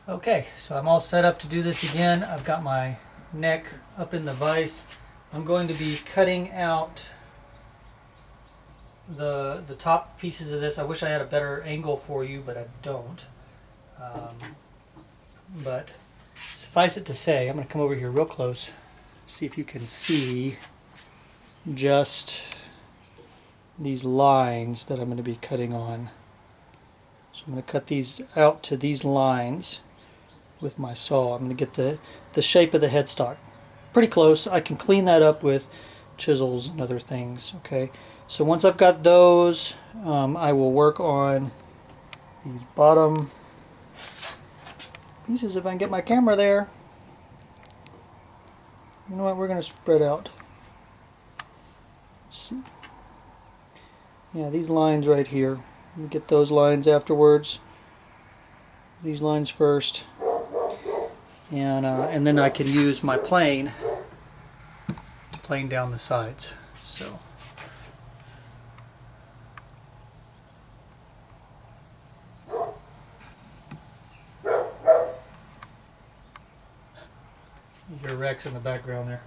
Okay, so I'm all set up to do this again. I've got my neck up in the vise. I'm going to be cutting out the top pieces of this. I wish I had a better angle for you, but I don't. But suffice it to say, I'm going to come over here real close, see if you can see just these lines that I'm going to be cutting on. So I'm going to cut these out to these lines with my saw. I'm going to get the shape of the headstock pretty close. I can clean that up with chisels and other things. Okay, so once I've got those, I will work on these bottom pieces if I can get my camera there. You know what, we're going to spread out. Let's see. Yeah, these lines right here. Get those lines afterwards. These lines first. And then I can use my plane to plane down the sides. So you hear Rex in the background there.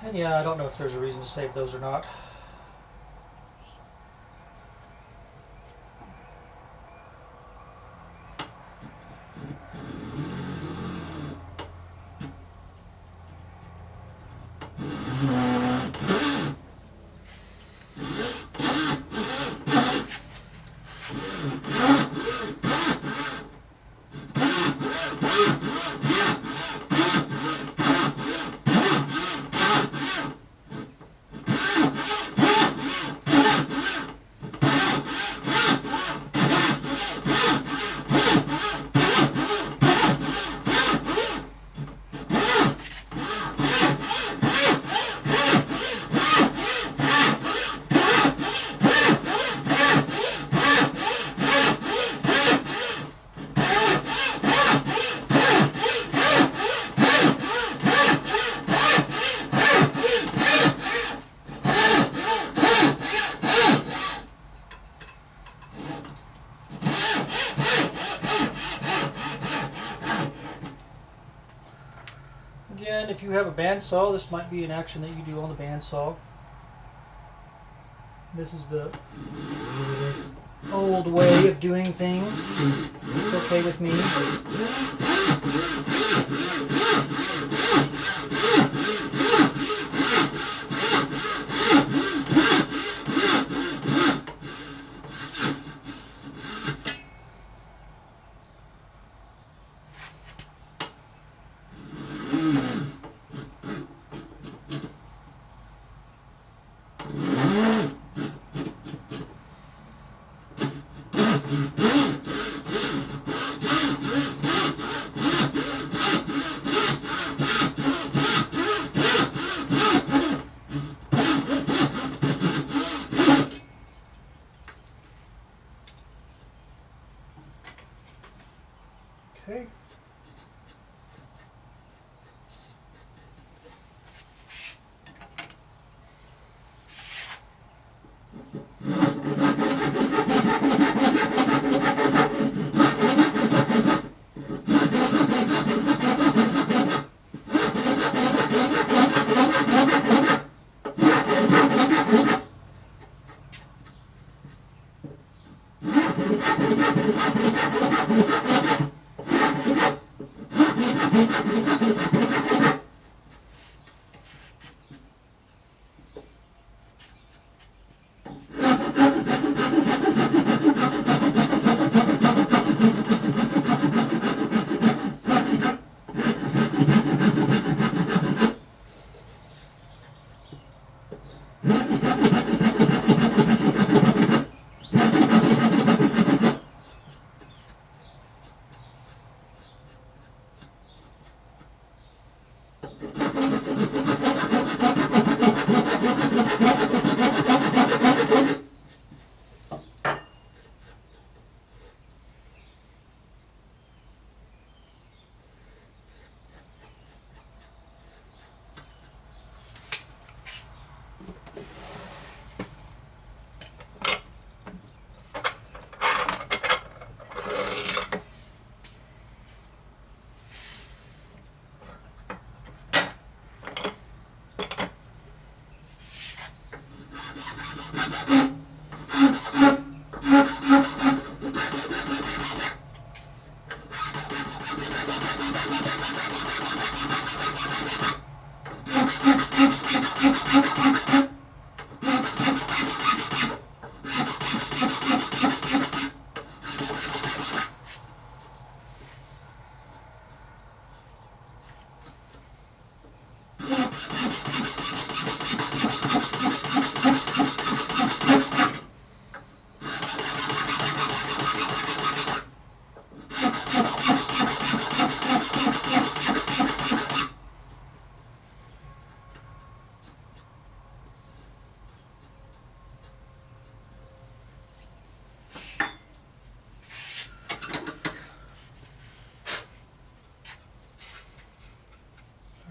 And yeah, I don't know if there's a reason to save those or not. Again, if you have a bandsaw, this might be an action that you do on the bandsaw. This is the old way of doing things. It's okay with me.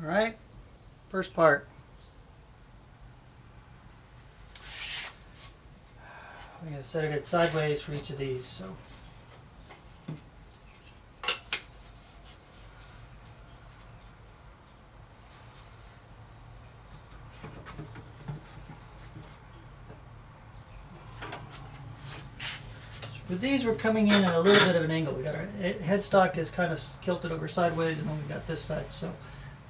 All right, first part. I'm going to set it sideways for each of these. So. With these, we're coming in at a little bit of an angle. We got our headstock is kind of kilted over sideways, and then we got this side. So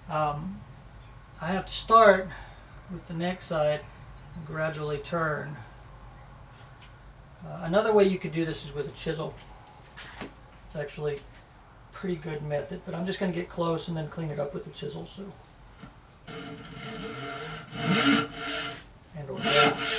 I have to start with the neck side and gradually turn. Another way you could do this is with a chisel. It's actually a pretty good method, but I'm just going to get close and then clean it up with the chisel. So and or that.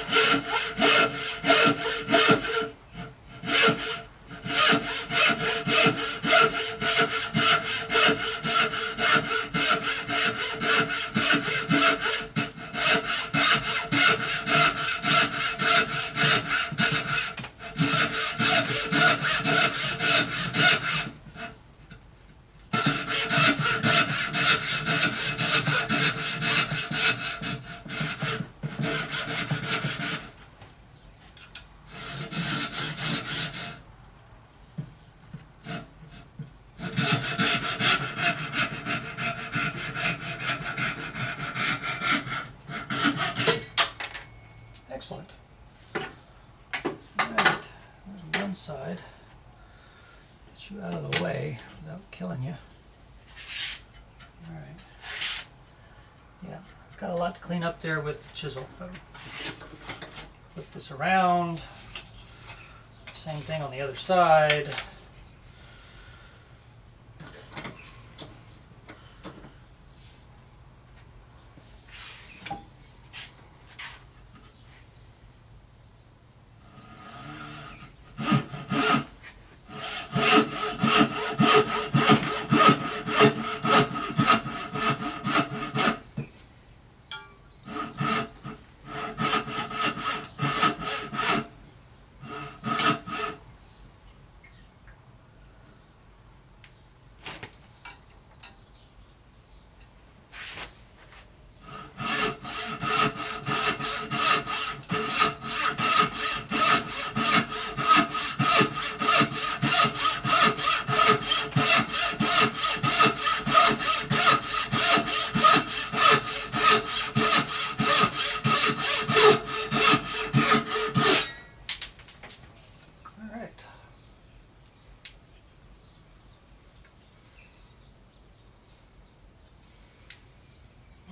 Excellent. Alright, there's one side. Get you out of the way without killing you. Alright. Yeah, I've got a lot to clean up there with the chisel. Flip this around. Same thing on the other side.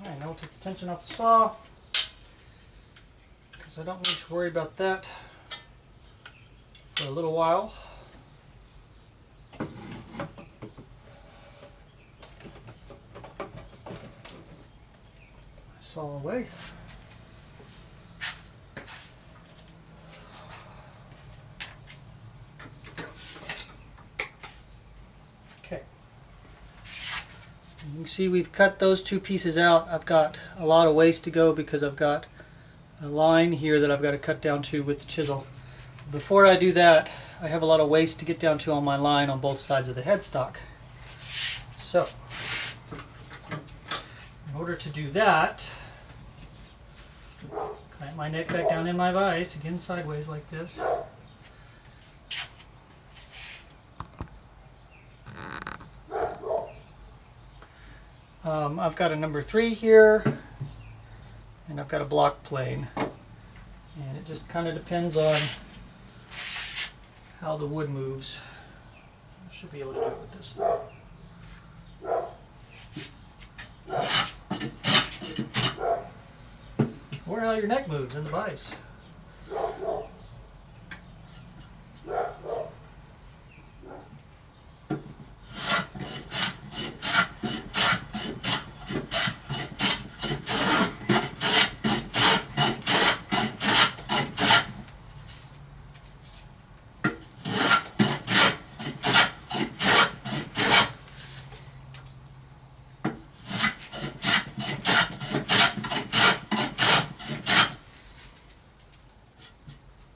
Alright, now we'll take the tension off the saw, because I don't need to worry about that for a little while. Saw away. You can see we've cut those two pieces out. I've got a lot of waste to go because I've got a line here that I've got to cut down to with the chisel. Before I do that, I have a lot of waste to get down to on my line on both sides of the headstock. So, in order to do that, clamp my neck back down in my vise, again sideways like this. I've got a number 3 here, and I've got a block plane. And it just kind of depends on how the wood moves. I should be able to do it with this though. Or how your neck moves in the vise.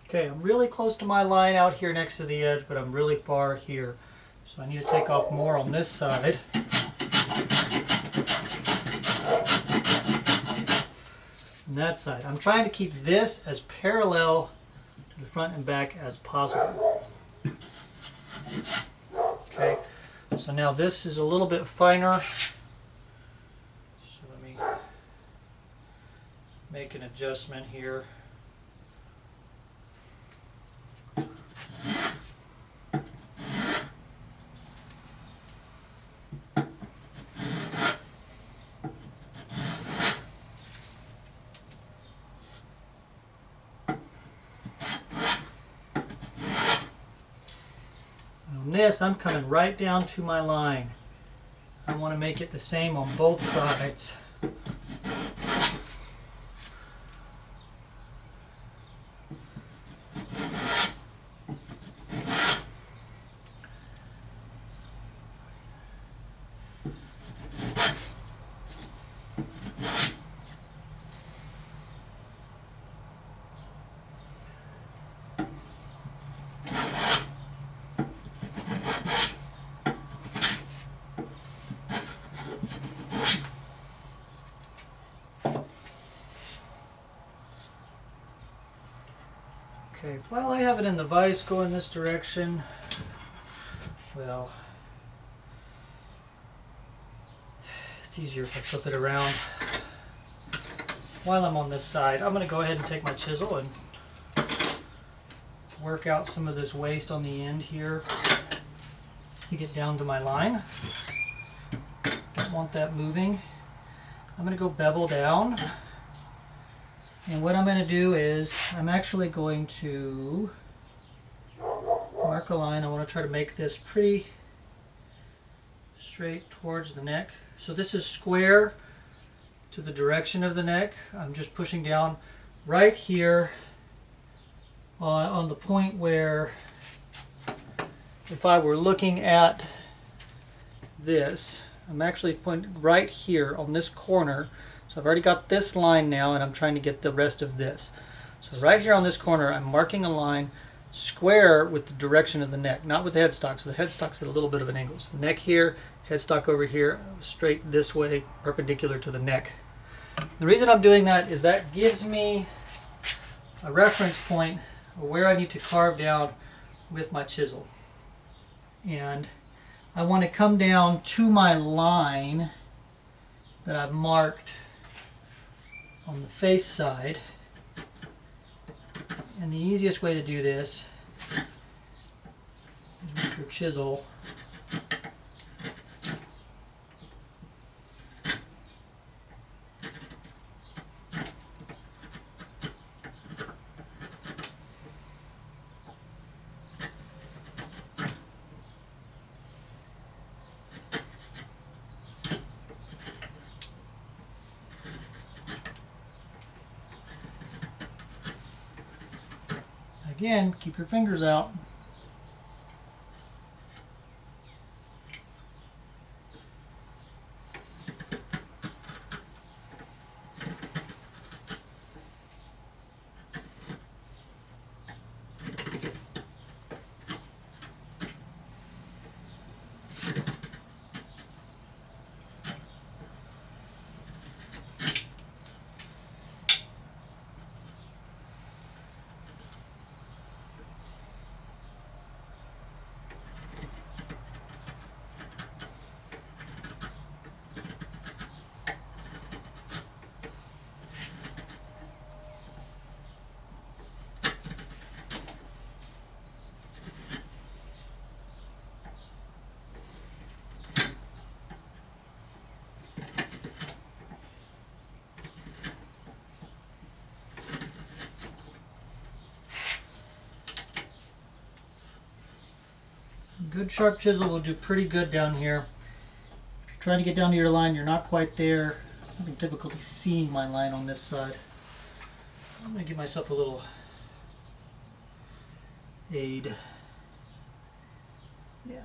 Okay, I'm really close to my line out here next to the edge, but I'm really far here. So I need to take off more on this side. And that side. I'm trying to keep this as parallel to the front and back as possible. Okay, so now this is a little bit finer. So let me make an adjustment here. This, I'm coming right down to my line. I want to make it the same on both sides. Okay, while I have it in the vise going this direction, well, it's easier if I flip it around. While I'm on this side, I'm going to go ahead and take my chisel and work out some of this waste on the end here to get down to my line. Don't want that moving. I'm going to go bevel down. And what I'm going to do is, I'm actually going to mark a line. I want to try to make this pretty straight towards the neck. So this is square to the direction of the neck. I'm just pushing down right here on the point where, if I were looking at this, I'm actually pointing right here on this corner. So I've already got this line now, and I'm trying to get the rest of this. So right here on this corner, I'm marking a line square with the direction of the neck, not with the headstock. So the headstock's at a little bit of an angle. So the neck here, headstock over here, straight this way, perpendicular to the neck. The reason I'm doing that is that gives me a reference point where I need to carve down with my chisel. And I want to come down to my line that I've marked on the face side. And the easiest way to do this is with your chisel. Again, keep your fingers out. good sharp chisel will do pretty good down here. If you're trying to get down to your line, you're not quite there. I'm having difficulty seeing my line on this side. I'm going to give myself a little aid. Yeah.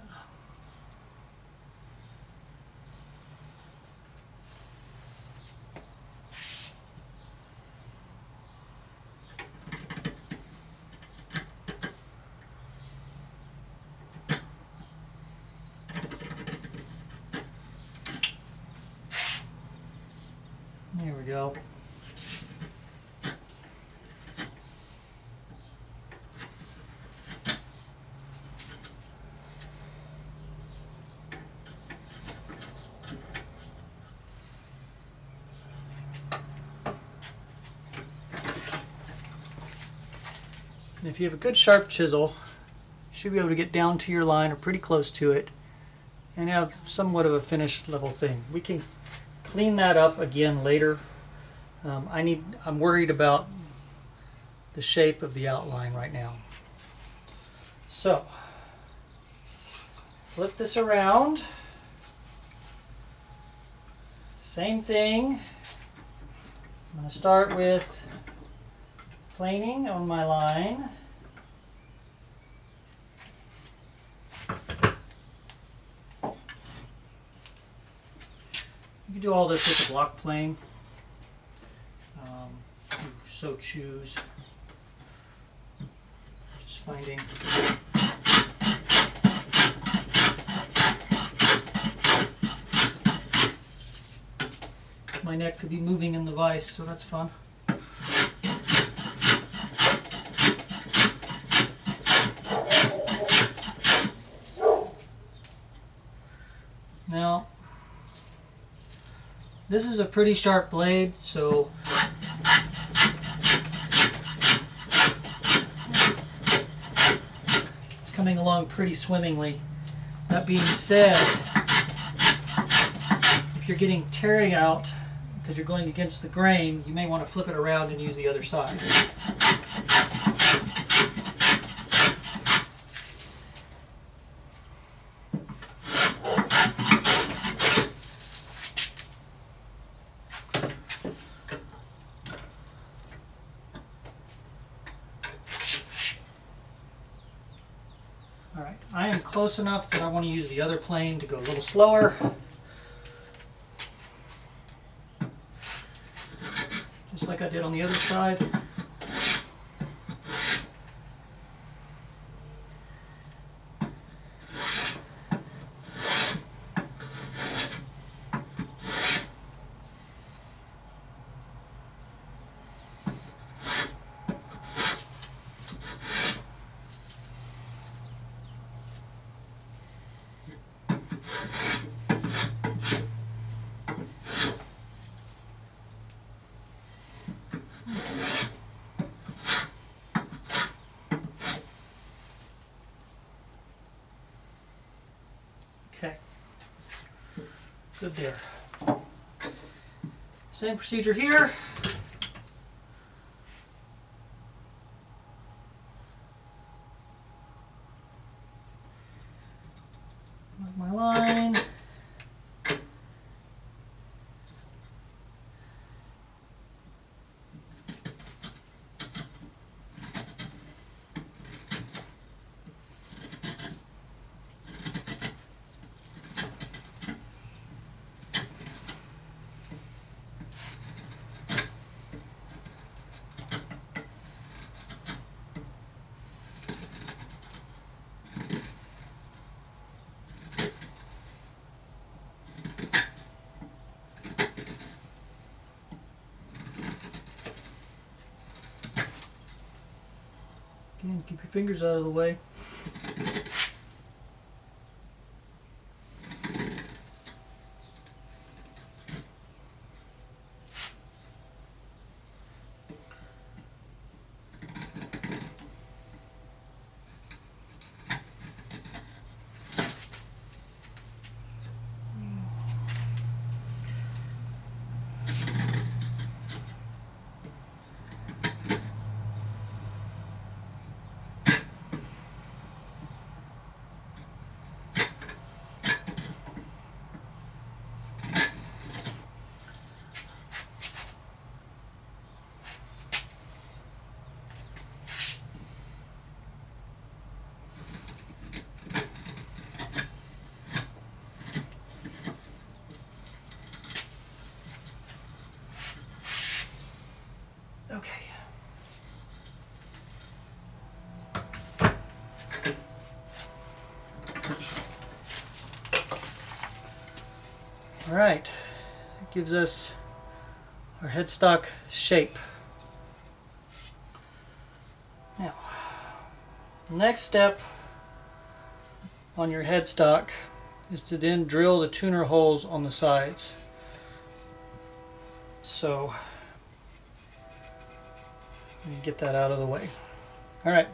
There we go. And if you have a good sharp chisel, you should be able to get down to your line or pretty close to it and have somewhat of a finished level thing. We can clean that up again later. I'm worried about the shape of the outline right now. So, flip this around. Same thing. I'm going to start with planing on my line. You can do all this with a block plane. You so choose. Just finding my neck to be moving in the vise, so that's fun. Now, this is a pretty sharp blade, so it's coming along pretty swimmingly. That being said, if you're getting tearing out because you're going against the grain, you may want to flip it around and use the other side. Alright, I am close enough that I want to use the other plane to go a little slower. Just like I did on the other side. Okay, good there. Same procedure here. Mark my line. Again, keep your fingers out of the way. All right, that gives us our headstock shape. Now, next step on your headstock is to then drill the tuner holes on the sides. So, let me get that out of the way. All right,